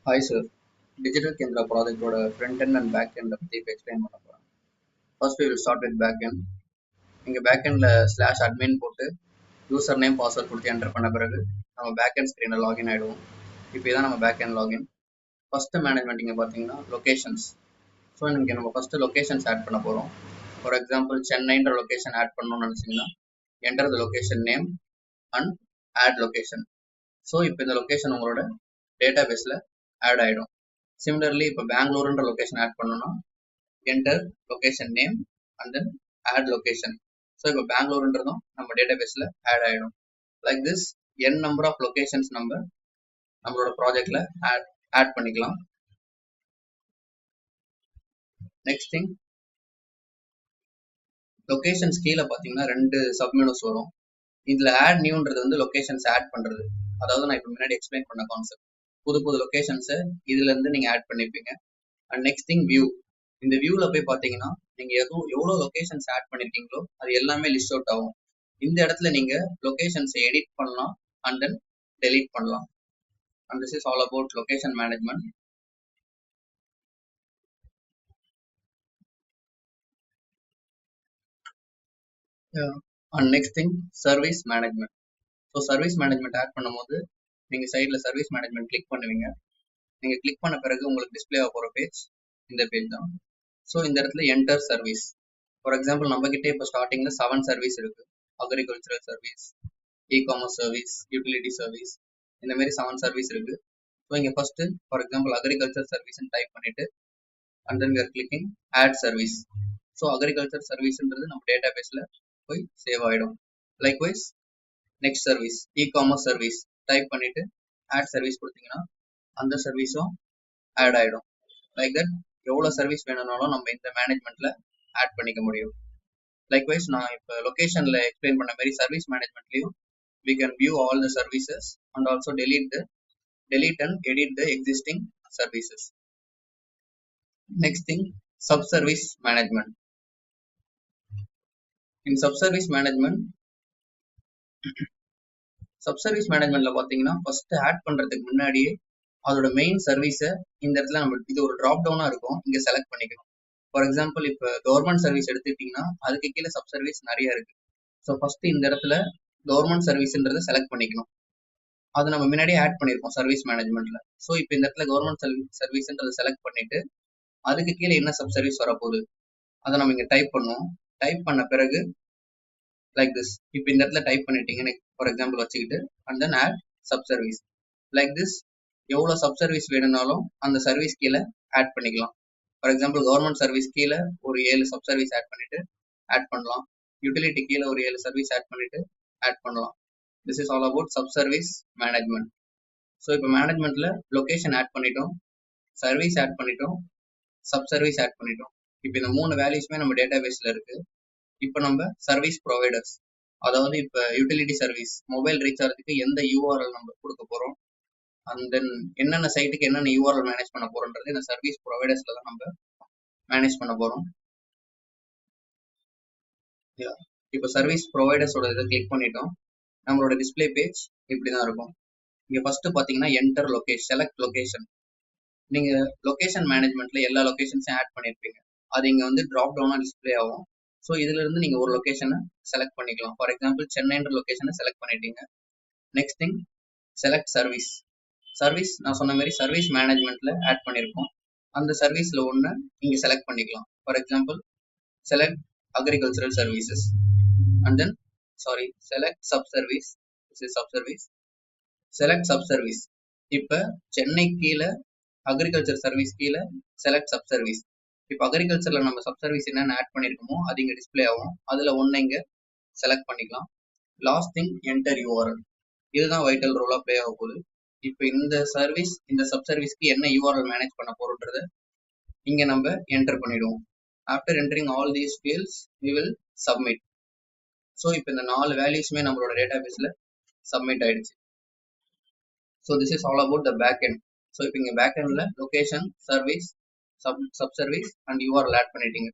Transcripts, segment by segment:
Hi sir, Digital Kendra project front end and back end பத்தி இப்போ explain பண்ண போறேன். First we will start with back end. இங்க back endல /admin போட்டு user name password கொடுத்து enter பண்ண பிறகு நம்ம பேக் end ஸ்க்ரீனில் லாகின் ஆகிடுவோம். இப்போ இதான் நம்ம back end login. First management இங்கே பார்த்தீங்கன்னா லொக்கேஷன்ஸ். ஸோ இங்கே நம்ம ஃபர்ஸ்ட் லொக்கேஷன்ஸ் ஆட் பண்ண போகிறோம். ஃபார் எக்ஸாம்பிள் சென்னைன்ற லொக்கேஷன் ஆட் பண்ணணும்னு நினச்சிங்கன்னா enter the location name and add location. So இப்போ இந்த லொக்கேஷன் உங்களோட டேட்டா பேஸில் ஆட் ஆகிடும். சிமிலர்லி இப்போ பெங்களூருன்ற லொக்கேஷன் ஆட் பண்ணணும்னா enter location name and then add location. So இப்போ பெங்களூருன்றதும் நம்ம டேட்டா பேஸில் ஆட் ஆகிடும். Like this n number of locations நம்மளோட ப்ராஜெக்டில் ஆட் பண்ணிக்கலாம். நெக்ஸ்ட் திங், லொக்கேஷன்ஸ் கீழே பார்த்தீங்கன்னா 2 சப்மெனுஸ் வரும். இதில் ஆட் நியூன்றது வந்து லொக்கேஷன்ஸ் ஆட் பண்ணுறது. அதாவது நான் இப்போ முன்னாடி எக்ஸ்பிளைன் பண்ண கான்செப்ட். புது லொக்கேஷன்ஸை இதுலேருந்து நீங்கள் ஆட் பண்ணியிருப்பீங்க. And next thing view. இந்த வியூவில் போய் பார்த்தீங்கன்னா நீங்கள் எவ்வளோ லொக்கேஷன்ஸ் ஆட் பண்ணியிருக்கீங்களோ அது எல்லாமே லிஸ்ட் அவுட் ஆகும். இந்த இடத்துல நீங்கள் லொக்கேஷன்ஸை எடிட் பண்ணலாம் அண்ட் தென் டெலீட் பண்ணலாம். And this is all about location management. And next thing service management. So service management add பண்ணும்போது நீங்கள் சைடில் சர்வீஸ் மேனேஜ்மெண்ட் கிளிக் பண்ணுவீங்க. நீங்கள் கிளிக் பண்ண பிறகு உங்களுக்கு டிஸ்பிளே ஆக போகிற பேஜ் இந்த பேஜ் தான். ஸோ இந்த இடத்துல என்டர் சர்வீஸ். ஃபார் எக்ஸாம்பிள் நம்ம கிட்டே இப்போ ஸ்டார்டிங்கில் 7 சர்வீஸ் இருக்கு. Agricultural service, e-commerce service, utility service, இந்த மாதிரி 7 சர்வீஸ் இருக்கு. ஸோ இங்கே ஃபர்ஸ்ட் ஃபார் எக்ஸாம்பிள் அக்ரிகல்ச்சர் சர்வீஸ்ன்னு டைப் பண்ணிட்டு and then we are clicking add service. So agriculture சர்வீஸ்ன்றது நம்ம டேட்டா பேஸில் போய் சேவ் ஆகிடும். Likewise next service e-commerce service type பண்ணிட்டு ஆட் சர்வீஸ் கொடுத்தீங்கன்னா அந்த சர்வீஸும் ஆட் ஆகிடும். லைக் தட் எவ்வளோ சர்வீஸ் வேணும்னாலும் நம்ம இந்த மேனேஜ்மெண்ட்டில் ஆட் பண்ணிக்க முடியும். லைக்வைஸ் நான் இப்போ லொக்கேஷனில் எக்ஸ்பிளைன் பண்ண மாதிரி service மேனேஜ்மெண்ட்லையும் we can view all the services and also delete and edit the existing services. Next thing, sub-service management. In sub-service managementல பார்த்தீங்கன்னா ஃபர்ஸ்ட் ஆட் பண்ணுறதுக்கு முன்னாடியே அதோட மெயின் சர்வீஸை இந்த இடத்துல நம்ம இது ஒரு ட்ராப் டவுனாக இருக்கும், இங்கே செலக்ட் பண்ணிக்கணும். ஃபார் எக்ஸாம்பிள் இப்போ கவர்மெண்ட் சர்வீஸ் எடுத்துக்கிட்டிங்கன்னா அதுக்கு கீழே சப் சர்வீஸ் நிறைய இருக்கு. ஸோ ஃபர்ஸ்ட் இந்த இடத்துல கவர்மெண்ட் சர்வீஸ்ன்றதை செலக்ட் பண்ணிக்கணும். அது நம்ம முன்னாடியே ஆட் பண்ணியிருக்கோம் சர்வீஸ் மேனேஜ்மெண்ட்ல. ஸோ இப்போ இந்த இடத்துல கவர்மெண்ட் சர்வீஸ்ன்றதை செலக்ட் பண்ணிட்டு அதுக்கு கீழே என்ன சப் சர்வீஸ் வரப்போகுது அதை நம்ம இங்கே டைப் பண்ணுவோம். டைப் பண்ண பிறகு லைக் திஸ் இப்போ இந்த இடத்துல டைப் பண்ணிட்டீங்கன்னு ஃபார் எக்ஸாம்பிள் வச்சுக்கிட்டு and then add sub service. Like this எவ்வளோ சப் சர்வீஸ் வேணும்னாலும் அந்த சர்வீஸ் கீழே ஆட் பண்ணிக்கலாம். ஃபார் எக்ஸாம்பிள் கவர்மெண்ட் சர்வீஸ் கீழே ஒரு 7 சப் சர்வீஸ் ஆட் பண்ணிட்டு ஆட் பண்ணலாம். யூட்டிலிட்டி கீழே ஒரு 7 சர்வீஸ் ஆட் பண்ணிட்டு ஆட் பண்ணலாம். This is all about sub service management. So இப்போ மேனேஜ்மெண்ட்ல லொக்கேஷன் ஆட் பண்ணிட்டோம், சர்வீஸ் ஆட் பண்ணிட்டோம், சப் சர்வீஸ் ஆட் பண்ணிட்டோம். இப்போ இந்த 3 வேல்யூஸ்மே நம்ம டேட்டா பேஸ்ல இருக்கு. இப்போ நம்ம சர்வீஸ் ப்ரொவைடர்ஸ், அதாவது இப்போ யூட்டிலிட்டி சர்வீஸ் மொபைல் ரீசார்ஜுக்கு எந்த யூஆர்எல் நம்ம கொடுக்க போறோம் அண்ட் தென் என்னென்ன சைட்டுக்கு என்னென்ன யூஆர்எல் மேனேஜ் பண்ண போறோன்றது இந்த சர்வீஸ் ப்ரொவைடர்ஸ்ல தான் நம்ம மேனேஜ் பண்ண போறோம். இப்போ சர்வீஸ் ப்ரொவைடர்ஸோட இதை கிளிக் பண்ணிட்டோம். நம்மளோட டிஸ்பிளே பேஜ் இப்படி தான் இருக்கும். இங்கே ஃபர்ஸ்ட் பார்த்தீங்கன்னா என்டர் லொகேஷன், செலக்ட் லொகேஷன். நீங்க லொகேஷன் மேனேஜ்மெண்ட்ல எல்லா லொகேஷன்ஸையும் ஆட் பண்ணியிருப்பீங்க. அது இங்க வந்து ட்ராப் டவுனா டிஸ்பிளே ஆகும். ஸோ இதுல இருந்து நீங்க ஒரு லொகேஷனை செலக்ட் பண்ணிக்கலாம். ஃபார் எக்ஸாம்பிள் சென்னைன்ற லொகேஷனை செலக்ட் பண்ணிட்டீங்க. Next thing select service. Service நான் சொன்ன மாதிரி சர்வீஸ் மேனேஜ்மெண்ட்ல ஆட் பண்ணியிருக்கோம். அந்த சர்வீஸ்ல ஒன்று இங்க செலக்ட் பண்ணிக்கலாம். For example select agricultural services and then select sub service. Sub service select sub service. இப்போ சென்னை கீழே அக்ரிகல்ச்சர் சர்வீஸ் கீழே செலக்ட் சப் சர்வீஸ். இப்போ அக்ரிகல்ச்சர்ல நம்ம சப் சர்வீஸ் என்னென்ன ஆட் பண்ணியிருக்கோமோ அது இங்கே டிஸ்பிளே ஆகும். அதில் ஒன்று இங்கே செலக்ட் பண்ணிக்கலாம். Last thing enter URL. இதுதான் வைட்டல் ரோலாக ப்ளே ஆக போகுது. இப்போ இந்த சர்வீஸ் இந்த சப் சர்வீஸ்க்கு என்ன யூஆர்எல் மேனேஜ் பண்ண போறோன்றத இங்கே நம்ம என்டர் பண்ணிடுவோம். After entering all these fields we will submit. So இப்போ இந்த 4 வேல்யூஸுமே நம்மளோட டேட்டா பேஸில் சப்மிட் ஆயிடுச்சு. So this is all about the back end. So இப்போ இங்கே பேக் எண்ட்ல location, service, sub service and URL add பண்ணிட்டீங்க.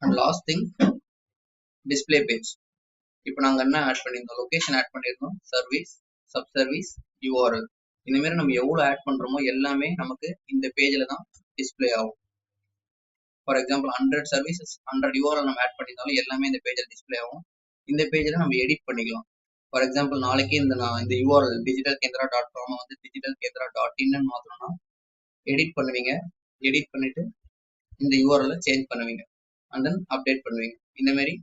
And last thing display page. இப்போ நாங்கள் என்ன ஆட் பண்ணியிருந்தோம்? லொகேஷன் ஆட் பண்ணியிருந்தோம், சர்வீஸ், சப் சர்வீஸ், யூஆர்எல். இந்த மாதிரி நம்ம எவ்வளவு ஆட் பண்றோமோ எல்லாமே நமக்கு இந்த பேஜ்ல தான் டிஸ்ப்ளே ஆகும். ஃபார் எக்ஸாம்பிள் 100 சர்வீசஸ் 100 யூஆர்எல் நம்ம ஆட் பண்ணியிருந்தாலும் எல்லாமே இந்த பேஜ்ல டிஸ்ப்ளே ஆகும். இந்த பேஜ்ல நம்ம எடிட் பண்ணிக்கலாம். ஃபார் எக்ஸாம்பிள் நாளைக்கு இந்த யூஆர்எல் digitalkendra.com வந்து digitalkendra.in மாத்தணும்னா எடிட் பண்ணுவீங்க. எடிட் பண்ணிட்டு இந்த யூஆர்எல் சேஞ்ச் பண்ணுவீங்க அண்ட் தென் அப்டேட் பண்ணுவீங்க. இந்த மாதிரி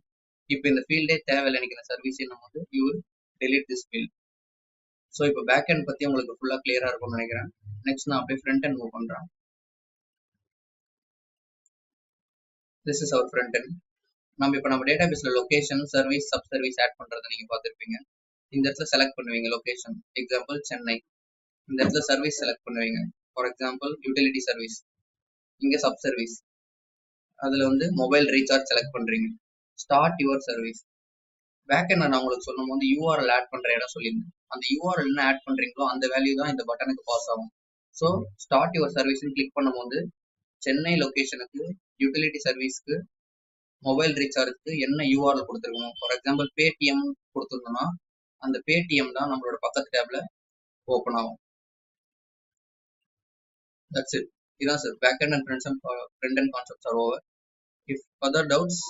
இப்போ இந்த ஃபீல்டே தேவையில்லை எனக்கு இந்த சர்வீஸ் நம்ம வந்து you will delete this field. So இப்போ பேக் எண்ட் பத்தி உங்களுக்கு ஃபுல்லா கிளியரா இருக்கும்னு நினைக்கிறேன். நெக்ஸ்ட் நான் அப்படியே ஃப்ரண்ட் எண்ட் மூவ் பண்றேன். This is our front end. நம்ம டேட்டா பேஸ்ல location service sub service add பண்றதை நீங்க பார்த்துருப்பீங்க. இந்த இடத்துல செலக்ட் பண்ணுவீங்க லொகேஷன், எக்ஸாம்பிள் சென்னை. இந்த இடத்துல சர்வீஸ் செலக்ட் பண்ணுவீங்க, ஃபார் எக்ஸாம்பிள் யூட்டிலிட்டி சர்வீஸ். இங்க சப் சர்வீஸ், அதுல வந்து மொபைல் ரீசார்ஜ் செலக்ட் பண்றீங்க. Start your service. Back end நான் உங்களுக்கு சொல்லும் போது யூஆர்எல் ஆட் பண்ற இடம் சொல்லியிருந்தேன். அந்த யூஆர்எல் என்ன ஆட் பண்றீங்களோ அந்த வேல்யூ தான் இந்த பட்டனுக்கு பாஸ் ஆகும். So start your service click பண்ணும்போது சென்னை லொகேஷனுக்கு யூட்டிலிட்டி சர்வீஸ்க்கு மொபைல் ரீசார்ஜுக்கு என்ன யூஆர்எல் கொடுத்துருக்கணும், ஃபார் எக்ஸாம்பிள் பேடிஎம் கொடுத்துருந்தோம்னா அந்த பேடிஎம் தான் நம்மளோட பக்கத்து டேப்ல ஓப்பன் ஆகும். That's it. இதான் sir back end and front end concepts are over. If further doubts